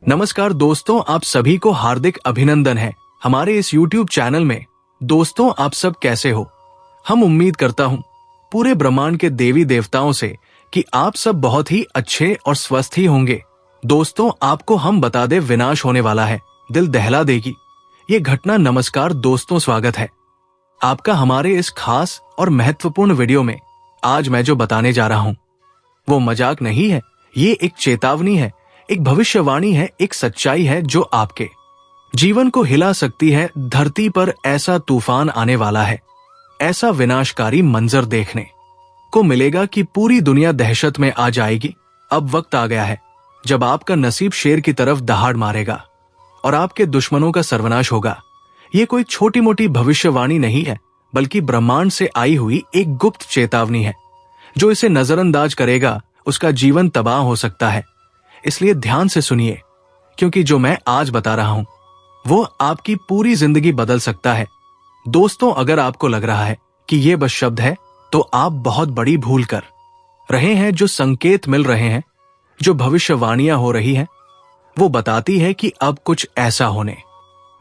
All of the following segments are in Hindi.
नमस्कार दोस्तों, आप सभी को हार्दिक अभिनंदन है हमारे इस YouTube चैनल में। दोस्तों, आप सब कैसे हो? हम उम्मीद करता हूँ पूरे ब्रह्मांड के देवी देवताओं से कि आप सब बहुत ही अच्छे और स्वस्थ ही होंगे। दोस्तों, आपको हम बता दे विनाश होने वाला है, दिल दहला देगी ये घटना। नमस्कार दोस्तों, स्वागत है आपका हमारे इस खास और महत्वपूर्ण वीडियो में। आज मैं जो बताने जा रहा हूँ वो मजाक नहीं है, ये एक चेतावनी है, एक भविष्यवाणी है, एक सच्चाई है जो आपके जीवन को हिला सकती है। धरती पर ऐसा तूफान आने वाला है, ऐसा विनाशकारी मंजर देखने को मिलेगा कि पूरी दुनिया दहशत में आ जाएगी। अब वक्त आ गया है जब आपका नसीब शेर की तरफ दहाड़ मारेगा और आपके दुश्मनों का सर्वनाश होगा। ये कोई छोटी मोटी भविष्यवाणी नहीं है, बल्कि ब्रह्मांड से आई हुई एक गुप्त चेतावनी है। जो इसे नजरअंदाज करेगा उसका जीवन तबाह हो सकता है। इसलिए ध्यान से सुनिए, क्योंकि जो मैं आज बता रहा हूं वो आपकी पूरी जिंदगी बदल सकता है। दोस्तों, अगर आपको लग रहा है कि ये बस शब्द है तो आप बहुत बड़ी भूल कर रहे हैं। जो संकेत मिल रहे हैं, जो भविष्यवाणियां हो रही हैं, वो बताती है कि अब कुछ ऐसा होने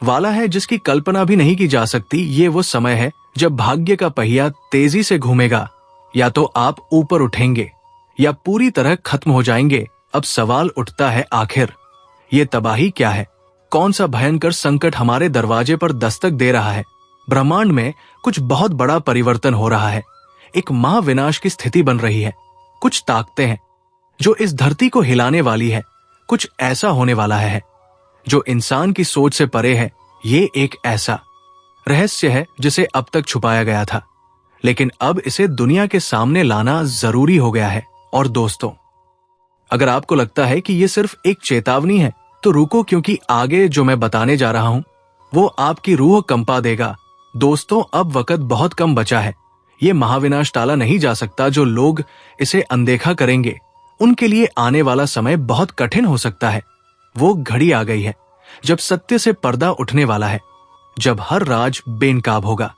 वाला है जिसकी कल्पना भी नहीं की जा सकती। ये वो समय है जब भाग्य का पहिया तेजी से घूमेगा। या तो आप ऊपर उठेंगे या पूरी तरह खत्म हो जाएंगे। अब सवाल उठता है, आखिर ये तबाही क्या है? कौन सा भयंकर संकट हमारे दरवाजे पर दस्तक दे रहा है? ब्रह्मांड में कुछ बहुत बड़ा परिवर्तन हो रहा है। एक महाविनाश की स्थिति बन रही है। कुछ ताकतें हैं जो इस धरती को हिलाने वाली है। कुछ ऐसा होने वाला है जो इंसान की सोच से परे है। ये एक ऐसा रहस्य है जिसे अब तक छुपाया गया था, लेकिन अब इसे दुनिया के सामने लाना जरूरी हो गया है। और दोस्तों, अगर आपको लगता है कि ये सिर्फ एक चेतावनी है तो रुको, क्योंकि आगे जो मैं बताने जा रहा हूं वो आपकी रूह कंपा देगा। दोस्तों, अब वक्त बहुत कम बचा है। ये महाविनाश टाला नहीं जा सकता। जो लोग इसे अनदेखा करेंगे उनके लिए आने वाला समय बहुत कठिन हो सकता है। वो घड़ी आ गई है जब सत्य से पर्दा उठने वाला है, जब हर राज बेनकाब होगा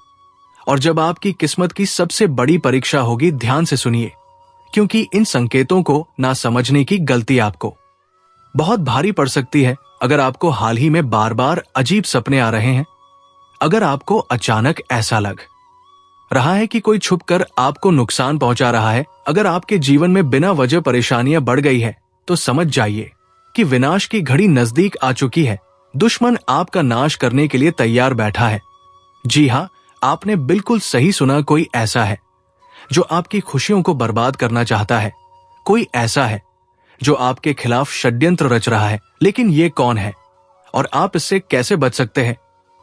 और जब आपकी किस्मत की सबसे बड़ी परीक्षा होगी। ध्यान से सुनिए, क्योंकि इन संकेतों को ना समझने की गलती आपको बहुत भारी पड़ सकती है। अगर आपको हाल ही में बार बार अजीब सपने आ रहे हैं, अगर आपको अचानक ऐसा लग रहा है कि कोई छुपकर आपको नुकसान पहुंचा रहा है, अगर आपके जीवन में बिना वजह परेशानियां बढ़ गई है, तो समझ जाइए कि विनाश की घड़ी नजदीक आ चुकी है। दुश्मन आपका नाश करने के लिए तैयार बैठा है। जी हाँ, आपने बिल्कुल सही सुना। कोई ऐसा है जो आपकी खुशियों को बर्बाद करना चाहता है। कोई ऐसा है जो आपके खिलाफ षड्यंत्र रच रहा है। लेकिन ये कौन है और आप इससे कैसे बच सकते हैं?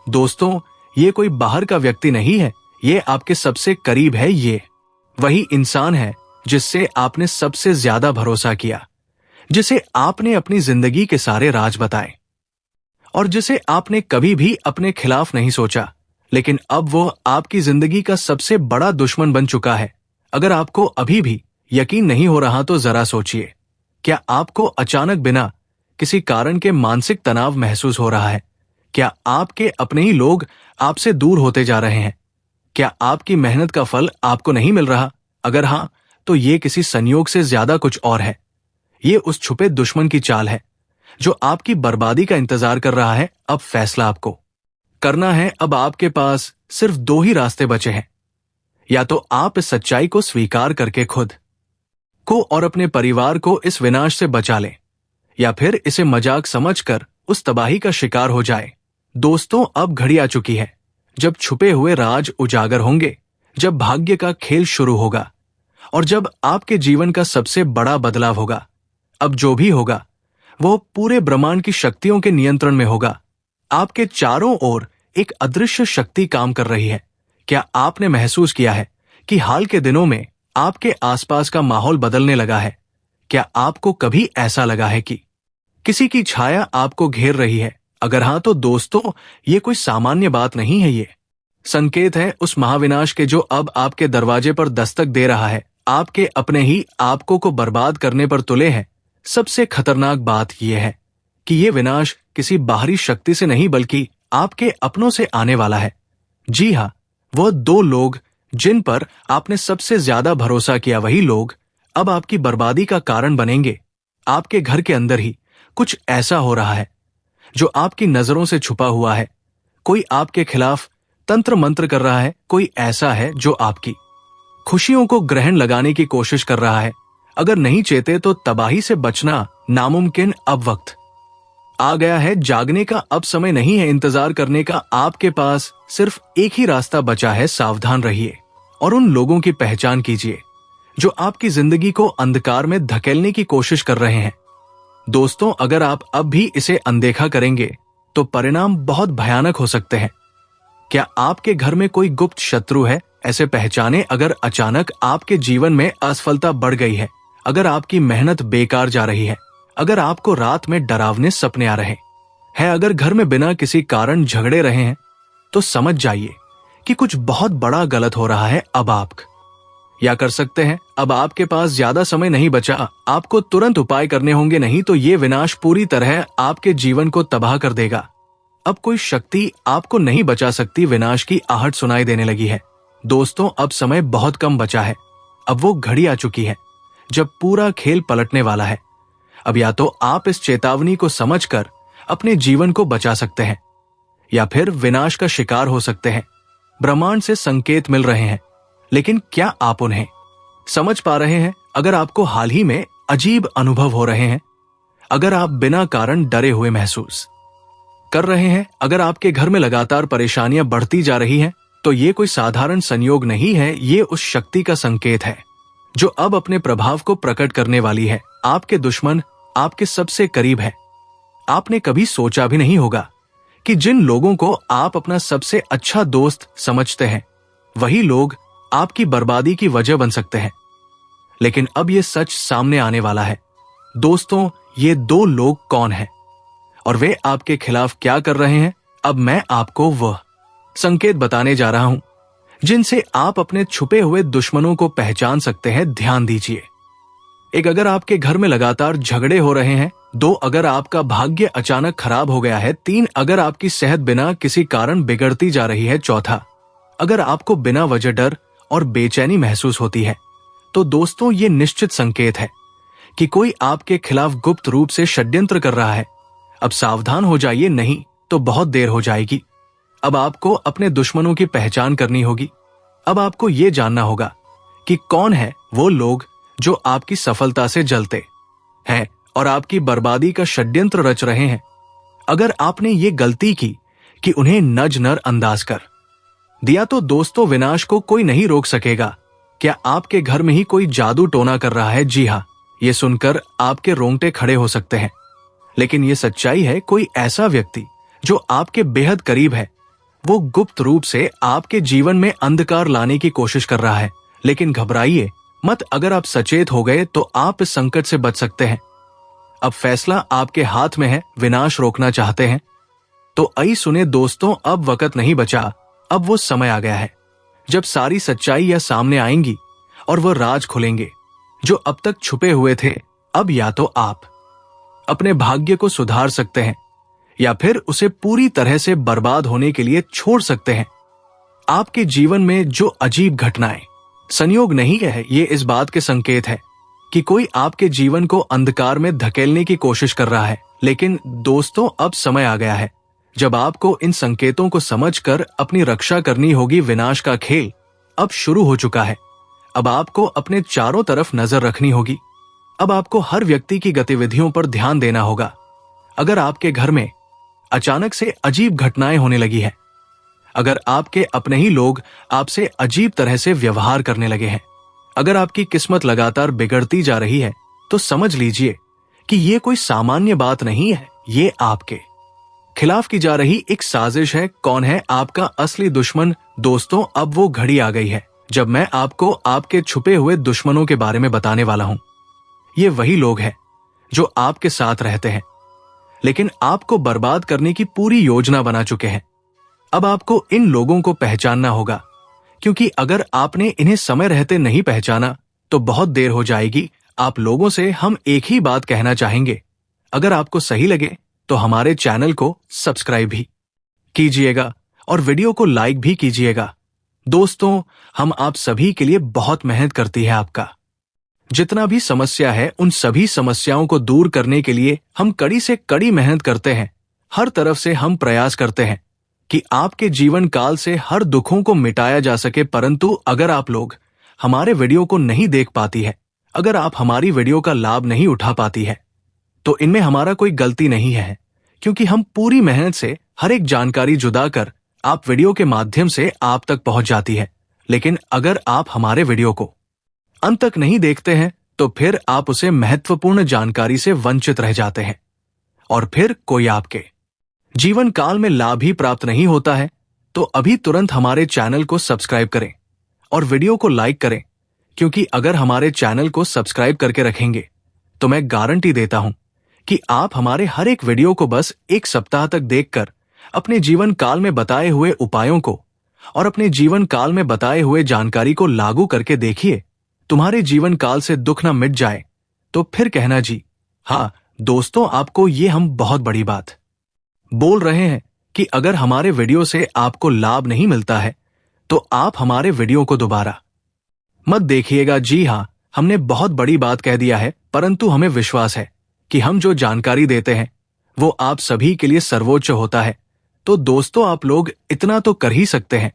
दोस्तों, ये कोई बाहर का व्यक्ति नहीं है, ये आपके सबसे करीब है। ये वही इंसान है जिससे आपने सबसे ज्यादा भरोसा किया, जिसे आपने अपनी जिंदगी के सारे राज बताए और जिसे आपने कभी भी अपने खिलाफ नहीं सोचा। लेकिन अब वो आपकी जिंदगी का सबसे बड़ा दुश्मन बन चुका है। अगर आपको अभी भी यकीन नहीं हो रहा तो जरा सोचिए, क्या आपको अचानक बिना किसी कारण के मानसिक तनाव महसूस हो रहा है? क्या आपके अपने ही लोग आपसे दूर होते जा रहे हैं? क्या आपकी मेहनत का फल आपको नहीं मिल रहा? अगर हाँ, तो ये किसी संयोग से ज्यादा कुछ और है। ये उस छुपे दुश्मन की चाल है जो आपकी बर्बादी का इंतजार कर रहा है। अब फैसला आपको करना है। अब आपके पास सिर्फ दो ही रास्ते बचे हैं। या तो आप इस सच्चाई को स्वीकार करके खुद को और अपने परिवार को इस विनाश से बचा लें, या फिर इसे मजाक समझकर उस तबाही का शिकार हो जाए। दोस्तों, अब घड़ी आ चुकी है जब छुपे हुए राज उजागर होंगे, जब भाग्य का खेल शुरू होगा और जब आपके जीवन का सबसे बड़ा बदलाव होगा। अब जो भी होगा वो पूरे ब्रह्मांड की शक्तियों के नियंत्रण में होगा। आपके चारों ओर एक अदृश्य शक्ति काम कर रही है। क्या आपने महसूस किया है कि हाल के दिनों में आपके आसपास का माहौल बदलने लगा है? क्या आपको कभी ऐसा लगा है कि किसी की छाया आपको घेर रही है? अगर हाँ, तो दोस्तों, ये कोई सामान्य बात नहीं है। ये संकेत है उस महाविनाश के जो अब आपके दरवाजे पर दस्तक दे रहा है। आपके अपने ही आपको को बर्बाद करने पर तुले हैं। सबसे खतरनाक बात यह है कि ये विनाश किसी बाहरी शक्ति से नहीं, बल्कि आपके अपनों से आने वाला है। जी हाँ, वह दो लोग जिन पर आपने सबसे ज्यादा भरोसा किया, वही लोग अब आपकी बर्बादी का कारण बनेंगे। आपके घर के अंदर ही कुछ ऐसा हो रहा है जो आपकी नजरों से छुपा हुआ है। कोई आपके खिलाफ तंत्र मंत्र कर रहा है, कोई ऐसा है जो आपकी खुशियों को ग्रहण लगाने की कोशिश कर रहा है। अगर नहीं चेते तो तबाही से बचना नामुमकिन। अब वक्त आ गया है जागने का, अब समय नहीं है इंतजार करने का। आपके पास सिर्फ एक ही रास्ता बचा है, सावधान रहिए और उन लोगों की पहचान कीजिए जो आपकी जिंदगी को अंधकार में धकेलने की कोशिश कर रहे हैं। दोस्तों, अगर आप अब भी इसे अनदेखा करेंगे तो परिणाम बहुत भयानक हो सकते हैं। क्या आपके घर में कोई गुप्त शत्रु है? ऐसे पहचाने अगर अचानक आपके जीवन में असफलता बढ़ गई है, अगर आपकी मेहनत बेकार जा रही है, अगर आपको रात में डरावने सपने आ रहे हैं, अगर घर में बिना किसी कारण झगड़े रहे हैं, तो समझ जाइए कि कुछ बहुत बड़ा गलत हो रहा है। अब आप या कर सकते हैं, अब आपके पास ज्यादा समय नहीं बचा, आपको तुरंत उपाय करने होंगे, नहीं तो ये विनाश पूरी तरह आपके जीवन को तबाह कर देगा। अब कोई शक्ति आपको नहीं बचा सकती। विनाश की आहट सुनाई देने लगी है। दोस्तों, अब समय बहुत कम बचा है। अब वो घड़ी आ चुकी है जब पूरा खेल पलटने वाला है। अब या तो आप इस चेतावनी को समझकर अपने जीवन को बचा सकते हैं या फिर विनाश का शिकार हो सकते हैं। ब्रह्मांड से संकेत मिल रहे हैं, लेकिन क्या आप उन्हें समझ पा रहे हैं? अगर आपको हाल ही में अजीब अनुभव हो रहे हैं, अगर आप बिना कारण डरे हुए महसूस कर रहे हैं, अगर आपके घर में लगातार परेशानियां बढ़ती जा रही हैं, तो ये कोई साधारण संयोग नहीं है, ये उस शक्ति का संकेत है जो अब अपने प्रभाव को प्रकट करने वाली है। आपके दुश्मन आपके सबसे करीब है। आपने कभी सोचा भी नहीं होगा कि जिन लोगों को आप अपना सबसे अच्छा दोस्त समझते हैं, वही लोग आपकी बर्बादी की वजह बन सकते हैं। लेकिन अब यह सच सामने आने वाला है। दोस्तों, ये दो लोग कौन हैं और वे आपके खिलाफ क्या कर रहे हैं? अब मैं आपको वह संकेत बताने जा रहा हूं जिनसे आप अपने छुपे हुए दुश्मनों को पहचान सकते हैं। ध्यान दीजिए। 1, अगर आपके घर में लगातार झगड़े हो रहे हैं। 2, अगर आपका भाग्य अचानक खराब हो गया है। 3, अगर आपकी सेहत बिना किसी कारण बिगड़ती जा रही है। 4, अगर आपको बिना वजह डर और बेचैनी महसूस होती है। तो दोस्तों, ये निश्चित संकेत है कि कोई आपके खिलाफ गुप्त रूप से षड्यंत्र कर रहा है। अब सावधान हो जाइए, नहीं तो बहुत देर हो जाएगी। अब आपको अपने दुश्मनों की पहचान करनी होगी। अब आपको यह जानना होगा कि कौन है वो लोग जो आपकी सफलता से जलते हैं और आपकी बर्बादी का षड्यंत्र रच रहे हैं। अगर आपने ये गलती की कि उन्हें नजर अंदाज कर दिया, तो दोस्तों, विनाश को कोई नहीं रोक सकेगा। क्या आपके घर में ही कोई जादू टोना कर रहा है? जी हाँ, ये सुनकर आपके रोंगटे खड़े हो सकते हैं, लेकिन ये सच्चाई है। कोई ऐसा व्यक्ति जो आपके बेहद करीब है, वो गुप्त रूप से आपके जीवन में अंधकार लाने की कोशिश कर रहा है। लेकिन घबराइए मत, अगर आप सचेत हो गए तो आप इस संकट से बच सकते हैं। अब फैसला आपके हाथ में है। विनाश रोकना चाहते हैं तो आइए सुने दोस्तों, अब वक्त नहीं बचा। अब वो समय आ गया है जब सारी सच्चाई या सामने आएंगी और वह राज खुलेंगे जो अब तक छुपे हुए थे। अब या तो आप अपने भाग्य को सुधार सकते हैं या फिर उसे पूरी तरह से बर्बाद होने के लिए छोड़ सकते हैं। आपके जीवन में जो अजीब घटनाएं संयोग नहीं है, ये इस बात के संकेत है कि कोई आपके जीवन को अंधकार में धकेलने की कोशिश कर रहा है। लेकिन दोस्तों, अब समय आ गया है जब आपको इन संकेतों को समझकर अपनी रक्षा करनी होगी। विनाश का खेल अब शुरू हो चुका है। अब आपको अपने चारों तरफ नजर रखनी होगी। अब आपको हर व्यक्ति की गतिविधियों पर ध्यान देना होगा। अगर आपके घर में अचानक से अजीब घटनाएं होने लगी है, अगर आपके अपने ही लोग आपसे अजीब तरह से व्यवहार करने लगे हैं, अगर आपकी किस्मत लगातार बिगड़ती जा रही है, तो समझ लीजिए कि ये कोई सामान्य बात नहीं है। ये आपके खिलाफ की जा रही एक साजिश है। कौन है आपका असली दुश्मन? दोस्तों, अब वो घड़ी आ गई है जब मैं आपको आपके छुपे हुए दुश्मनों के बारे में बताने वाला हूं। ये वही लोग हैं जो आपके साथ रहते हैं, लेकिन आपको बर्बाद करने की पूरी योजना बना चुके हैं। अब आपको इन लोगों को पहचानना होगा, क्योंकि अगर आपने इन्हें समय रहते नहीं पहचाना तो बहुत देर हो जाएगी। आप लोगों से हम एक ही बात कहना चाहेंगे, अगर आपको सही लगे तो हमारे चैनल को सब्सक्राइब भी कीजिएगा और वीडियो को लाइक भी कीजिएगा। दोस्तों, हम आप सभी के लिए बहुत मेहनत करती है आपका जितना भी समस्या है उन सभी समस्याओं को दूर करने के लिए हम कड़ी से कड़ी मेहनत करते हैं। हर तरफ से हम प्रयास करते हैं कि आपके जीवन काल से हर दुखों को मिटाया जा सके। परंतु अगर आप लोग हमारे वीडियो को नहीं देख पाती है, अगर आप हमारी वीडियो का लाभ नहीं उठा पाती है, तो इनमें हमारा कोई गलती नहीं है, क्योंकि हम पूरी मेहनत से हर एक जानकारी जुदा कर आप वीडियो के माध्यम से आप तक पहुंच जाती है। लेकिन अगर आप हमारे वीडियो को अंत तक नहीं देखते हैं तो फिर आप उसे महत्वपूर्ण जानकारी से वंचित रह जाते हैं और फिर कोई आपके जीवन काल में लाभ ही प्राप्त नहीं होता है। तो अभी तुरंत हमारे चैनल को सब्सक्राइब करें और वीडियो को लाइक करें, क्योंकि अगर हमारे चैनल को सब्सक्राइब करके रखेंगे तो मैं गारंटी देता हूं कि आप हमारे हर एक वीडियो को बस एक सप्ताह तक देखकर अपने जीवन काल में बताए हुए उपायों को और अपने जीवन काल में बताए हुए जानकारी को लागू करके देखिए। तुम्हारे जीवन काल से दुख न मिट जाए तो फिर कहना जी हाँ। दोस्तों, आपको ये हम बहुत बड़ी बात बोल रहे हैं कि अगर हमारे वीडियो से आपको लाभ नहीं मिलता है तो आप हमारे वीडियो को दोबारा मत देखिएगा। जी हाँ, हमने बहुत बड़ी बात कह दिया है, परंतु हमें विश्वास है कि हम जो जानकारी देते हैं वो आप सभी के लिए सर्वोच्च होता है। तो दोस्तों, आप लोग इतना तो कर ही सकते हैं।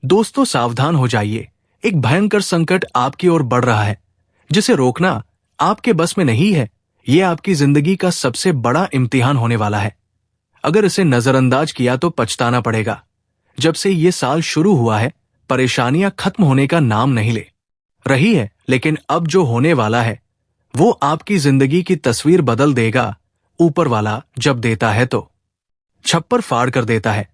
दोस्तों, सावधान हो जाइए। एक भयंकर संकट आपकी ओर बढ़ रहा है, जिसे रोकना आपके बस में नहीं है। ये आपकी जिंदगी का सबसे बड़ा इम्तिहान होने वाला है। अगर इसे नजरअंदाज किया तो पछताना पड़ेगा। जब से ये साल शुरू हुआ है, परेशानियां खत्म होने का नाम नहीं ले रही है, लेकिन अब जो होने वाला है वो आपकी जिंदगी की तस्वीर बदल देगा। ऊपर वाला जब देता है तो छप्पर फाड़ कर देता है,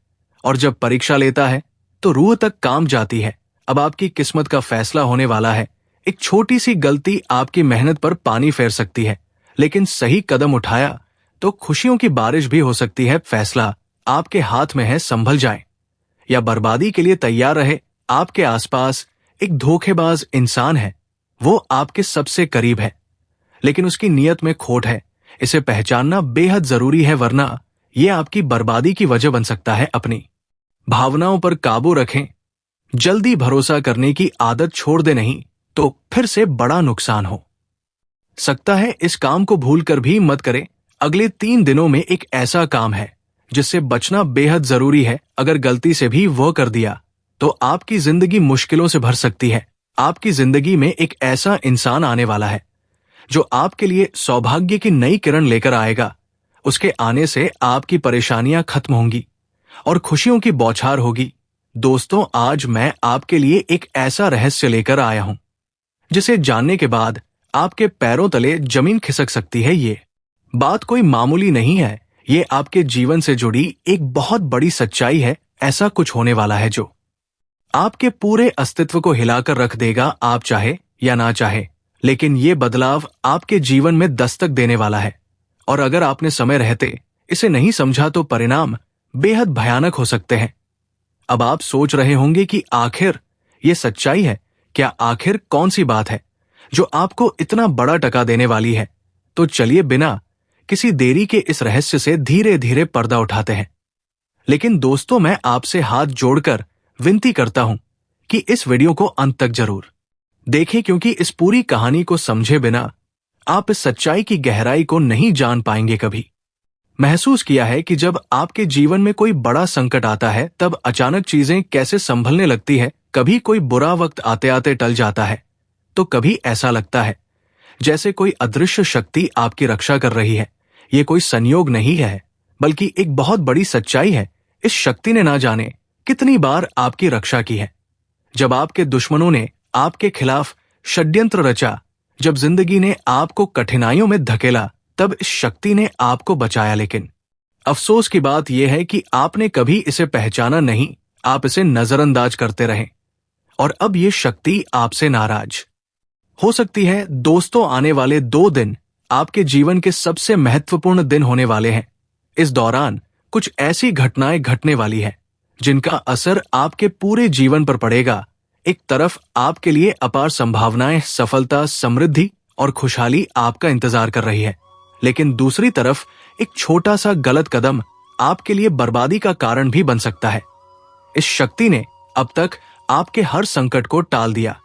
और जब परीक्षा लेता है तो रूह तक काम जाती है। अब आपकी किस्मत का फैसला होने वाला है। एक छोटी सी गलती आपकी मेहनत पर पानी फेर सकती है, लेकिन सही कदम उठाया तो खुशियों की बारिश भी हो सकती है। फैसला आपके हाथ में है, संभल जाएं या बर्बादी के लिए तैयार रहे। आपके आसपास एक धोखेबाज इंसान है, वो आपके सबसे करीब है, लेकिन उसकी नीयत में खोट है। इसे पहचानना बेहद जरूरी है, वरना यह आपकी बर्बादी की वजह बन सकता है। अपनी भावनाओं पर काबू रखें। जल्दी भरोसा करने की आदत छोड़ दे, नहीं तो फिर से बड़ा नुकसान हो सकता है। इस काम को भूलकर भी मत करें। अगले 3 दिनों में एक ऐसा काम है जिससे बचना बेहद जरूरी है। अगर गलती से भी वह कर दिया तो आपकी जिंदगी मुश्किलों से भर सकती है। आपकी जिंदगी में एक ऐसा इंसान आने वाला है जो आपके लिए सौभाग्य की नई किरण लेकर आएगा। उसके आने से आपकी परेशानियां खत्म होंगी और खुशियों की बौछार होगी। दोस्तों, आज मैं आपके लिए एक ऐसा रहस्य लेकर आया हूं जिसे जानने के बाद आपके पैरों तले जमीन खिसक सकती है। ये बात कोई मामूली नहीं है, ये आपके जीवन से जुड़ी एक बहुत बड़ी सच्चाई है। ऐसा कुछ होने वाला है जो आपके पूरे अस्तित्व को हिलाकर रख देगा, आप चाहे या ना चाहे। लेकिन ये बदलाव आपके जीवन में दस्तक देने वाला है, और अगर आपने समय रहते इसे नहीं समझा तो परिणाम बेहद भयानक हो सकते हैं। अब आप सोच रहे होंगे कि आखिर ये सच्चाई है क्या? आखिर कौन सी बात है जो आपको इतना बड़ा टका देने वाली है? तो चलिए बिना किसी देरी के इस रहस्य से धीरे धीरे पर्दा उठाते हैं। लेकिन दोस्तों, मैं आपसे हाथ जोड़कर विनती करता हूं कि इस वीडियो को अंत तक जरूर देखें, क्योंकि इस पूरी कहानी को समझे बिना आप इस सच्चाई की गहराई को नहीं जान पाएंगे। कभी महसूस किया है कि जब आपके जीवन में कोई बड़ा संकट आता है तब अचानक चीजें कैसे संभलने लगती है? कभी कोई बुरा वक्त आते आते टल जाता है, तो कभी ऐसा लगता है जैसे कोई अदृश्य शक्ति आपकी रक्षा कर रही है। ये कोई संयोग नहीं है, बल्कि एक बहुत बड़ी सच्चाई है। इस शक्ति ने ना जाने कितनी बार आपकी रक्षा की है। जब आपके दुश्मनों ने आपके खिलाफ षड्यंत्र रचा, जब जिंदगी ने आपको कठिनाइयों में धकेला, तब इस शक्ति ने आपको बचाया। लेकिन अफसोस की बात यह है कि आपने कभी इसे पहचाना नहीं। आप इसे नजरअंदाज करते रहे और अब ये शक्ति आपसे नाराज हो सकती है। दोस्तों, आने वाले 2 दिन आपके जीवन के सबसे महत्वपूर्ण दिन होने वाले हैं। इस दौरान कुछ ऐसी घटनाएं घटने वाली है जिनका असर आपके पूरे जीवन पर पड़ेगा। एक तरफ आपके लिए अपार संभावनाएं, सफलता, समृद्धि और खुशहाली आपका इंतजार कर रही है, लेकिन दूसरी तरफ एक छोटा सा गलत कदम आपके लिए बर्बादी का कारण भी बन सकता है। इस शक्ति ने अब तक आपके हर संकट को टाल दिया,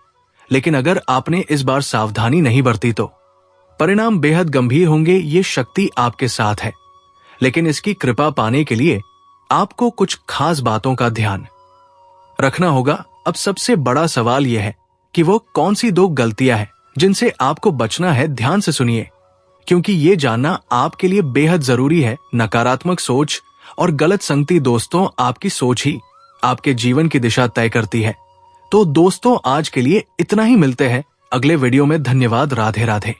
लेकिन अगर आपने इस बार सावधानी नहीं बरती तो परिणाम बेहद गंभीर होंगे। ये शक्ति आपके साथ है, लेकिन इसकी कृपा पाने के लिए आपको कुछ खास बातों का ध्यान रखना होगा। अब सबसे बड़ा सवाल यह है कि वो कौन सी 2 गलतियां हैं जिनसे आपको बचना है। ध्यान से सुनिए, क्योंकि ये जानना आपके लिए बेहद जरूरी है। नकारात्मक सोच और गलत संगति दोस्तों, आपकी सोच ही आपके जीवन की दिशा तय करती है। तो दोस्तों, आज के लिए इतना ही। मिलते हैं अगले वीडियो में। धन्यवाद। राधे राधे।